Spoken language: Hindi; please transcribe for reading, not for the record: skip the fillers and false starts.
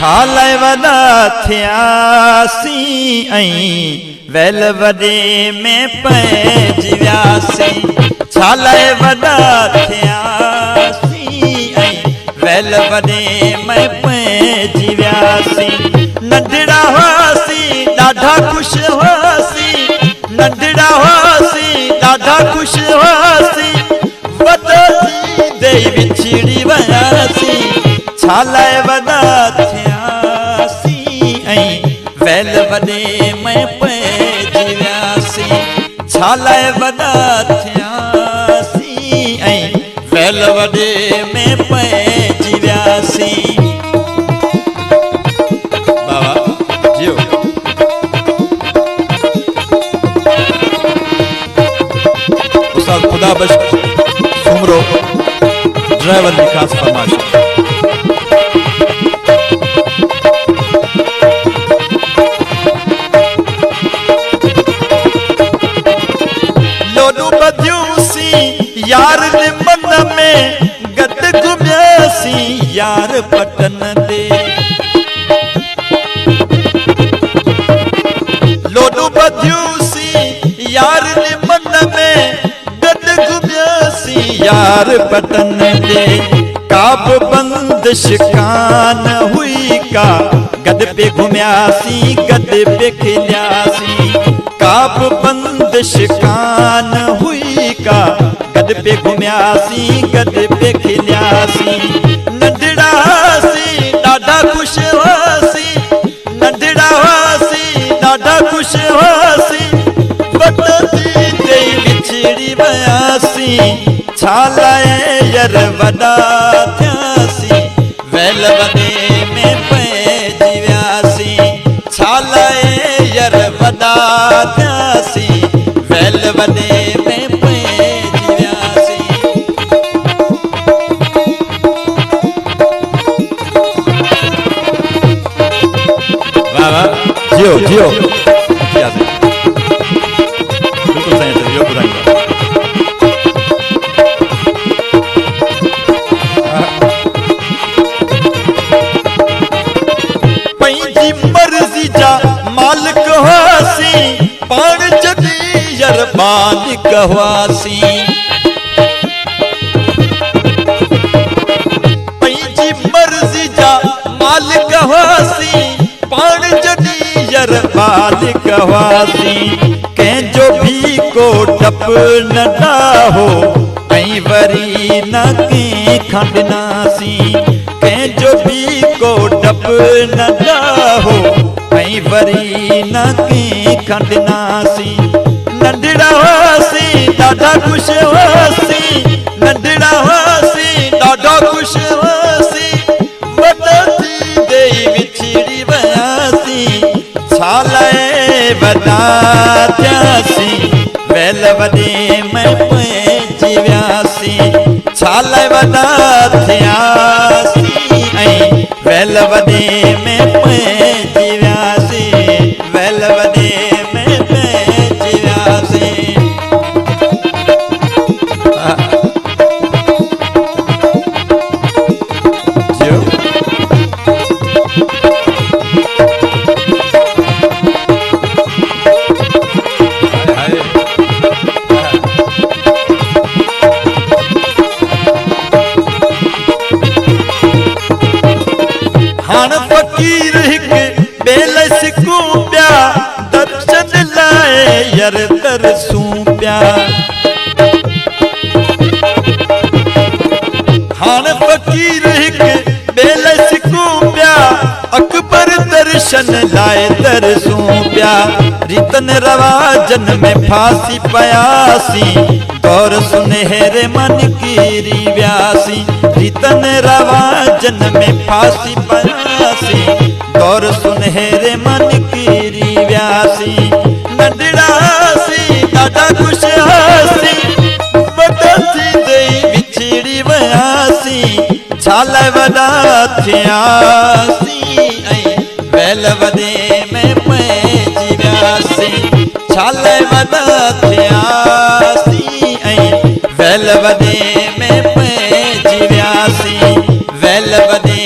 छालाए वॾा थियासीं ऐं वेल वॾे में पइजी वियासीं। छालाए वॾा थियासीं ऐं वेल वॾे में पइजी वियासीं। नंढड़ा हुआसीं ॾाढा ख़ुशि हुआसीं, नंढड़ा हुआसीं ॾाढा ख़ुशि हुआसीं, वॾा थींदे विछड़ी वियासीं। छालाए वॾा थियासीं ऐं वेल वॾे में पइजी वियासीं। छालाए वॾा थियासीं ऐं वेल वॾे में पइजी वियासीं। बाबा जियो उस्ताद खुदा बख्श सुमरो ड्राइवर की खास फरमाइश। यार ने मन में गद घुमियासीं यार पटन दे। लोडू बधियूसीं यार ने मन में गद घुमियासीं यार पटन दे। काब बंदिश कान हुई का गद पे घुमियासीं गद पे खिलियासीं। काब बंदिश कान हुई का गद पे घुमियासीं गद पे खिलियासीं। नंढड़ा हुआसीं ॾाढा ख़ुशि हुआसीं, नंढड़ा हुआसीं ॾाढा ख़ुशि हुआसीं, वॾा थींदे विछड़ी वियासीं। छालाए यर वॾा थियासीं वेल वॾे में पइजी वियासीं। छालाए यर वॾा थियासीं वेल वॾे में पइजी वियासीं। वाह वाह जियो जियो बिल्कुलु सही है इहो ॿुधाईंदा। पंहिंजी मर्ज़ी जा मालिक हुआसीं पाण जॾहिं यरबानिक हुआसीं। पंहिंजी मर्ज़ी जा मालिक हुआसीं पाण जॾहिं यरबानिक हुआसीं। कंहिंजो भी को डपु न ॾाहो ऐं वरी न कंहिं खंडनासीं। कंहिंजो भी को डपु न ॾाहो ऐं वरी न कंहिं खंडनासीं। नंढड़ा हुआसीं ॾाढा ख़ुशि हुआसीं, नंढड़ा हुआसीं ॾाढा ख़ुशि हुआसीं, वॾा थींदे विछड़ी वियासीं। छालाए वॾा थियासीं वेल वॾे में पइजी वियासीं। छालाए वॾा थियासीं ऐं वेल वॾे में पइजी वियासीं। वेल वॾे में पइजी वियासीं। हाण फ़कीर हिक बेल सिकूं पिया दर्शन लाइ यर तरसूं पिया। हाण फ़कीर हिक बेल सिकूं पिया अकबर दर्शन लाइ तरसूं पिया। रीतन रवाजन में फासी पयासीं दौर सुनहरे मन कीरी वियासीं। रीतन रवाजन में फासी पयासीं दौर सुनहरे मन कीरी वियासीं। नंढड़ा हुआसीं ॾाढा ख़ुशि हुआसीं, वॾा थींदे विछड़ी वियासीं। छालाए वॾा थियासीं ऐं वेल वॾे में पइजी वियासीं। छालाए वॾा थियासीं ऐं वेल वॾे में पइजी वियासीं। वेल वॾे